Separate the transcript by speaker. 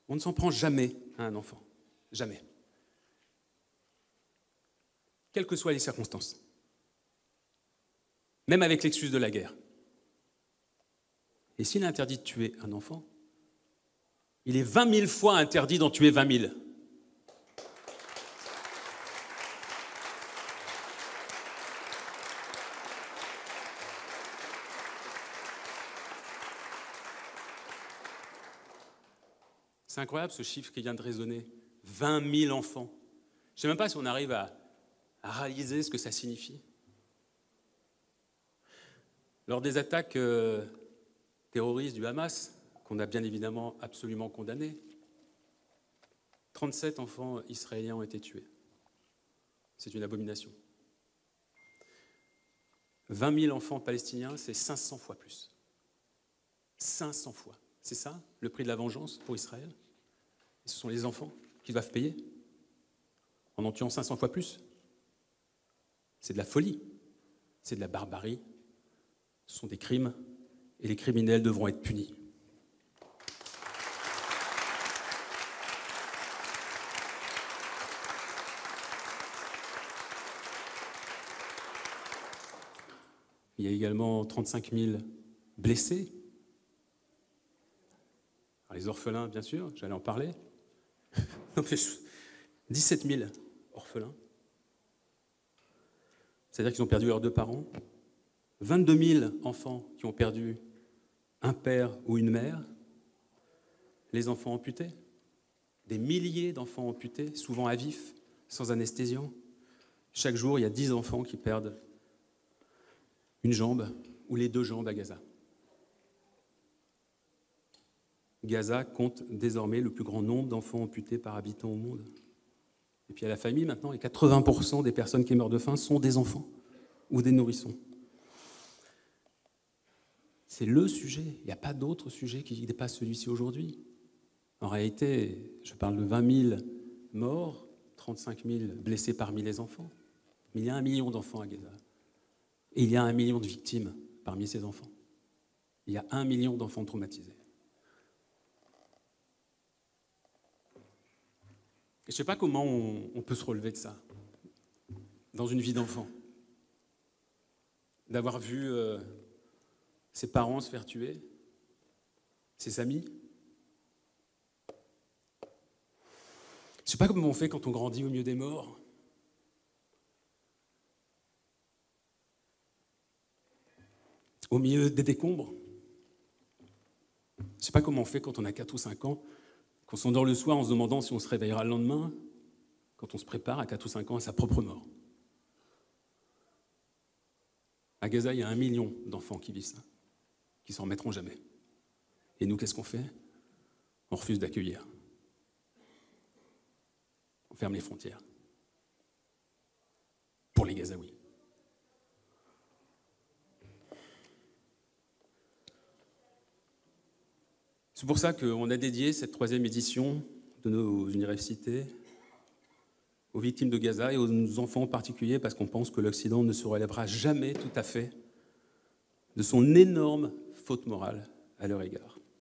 Speaker 1: On ne s'en prend jamais à un enfant. Jamais. Quelles que soient les circonstances. Même avec l'excuse de la guerre. Et s'il est interdit de tuer un enfant, il est 20 000 fois interdit d'en tuer 20 000. C'est incroyable ce chiffre qui vient de résonner. 20 000 enfants. Je ne sais même pas si on arrive à réaliser ce que ça signifie. Lors des attaques terroristes du Hamas, qu'on a bien évidemment absolument condamnées, 37 enfants israéliens ont été tués. C'est une abomination. 20 000 enfants palestiniens, c'est 500 fois plus. 500 fois. C'est ça, le prix de la vengeance pour Israël? Et ce sont les enfants qui doivent payer en tuant 500 fois plus. C'est de la folie, c'est de la barbarie, ce sont des crimes, et les criminels devront être punis. Il y a également 35 000 blessés. Alors, les orphelins, bien sûr, j'allais en parler. 17 000 orphelins. C'est-à-dire qu'ils ont perdu leurs deux parents. 22 000 enfants qui ont perdu un père ou une mère. Les enfants amputés. Des milliers d'enfants amputés, souvent à vif, sans anesthésiant. Chaque jour, il y a 10 enfants qui perdent une jambe ou les deux jambes à Gaza. Gaza compte désormais le plus grand nombre d'enfants amputés par habitant au monde. Et puis à la famille maintenant, et 80% des personnes qui meurent de faim sont des enfants ou des nourrissons. C'est le sujet. Il n'y a pas d'autre sujet qui dépasse celui-ci aujourd'hui. En réalité, je parle de 20 000 morts, 35 000 blessés parmi les enfants. Mais il y a 1 million d'enfants à Gaza. Et il y a 1 million de victimes parmi ces enfants. Il y a 1 million d'enfants traumatisés. Je ne sais pas comment on peut se relever de ça, dans une vie d'enfant. D'avoir vu ses parents se faire tuer, ses amis. Je ne sais pas comment on fait quand on grandit au milieu des morts. Au milieu des décombres. Je ne sais pas comment on fait quand on a 4 ou 5 ans, qu'on s'endort le soir en se demandant si on se réveillera le lendemain, quand on se prépare à 4 ou 5 ans à sa propre mort. À Gaza, il y a 1 million d'enfants qui vivent ça, qui s'en remettront jamais. Et nous, qu'est-ce qu'on fait? On refuse d'accueillir. On ferme les frontières. Pour les Gazaouis. C'est pour ça qu'on a dédié cette 3e édition de nos universités aux victimes de Gaza et aux enfants en particulier, parce qu'on pense que l'Occident ne se relèvera jamais tout à fait de son énorme faute morale à leur égard.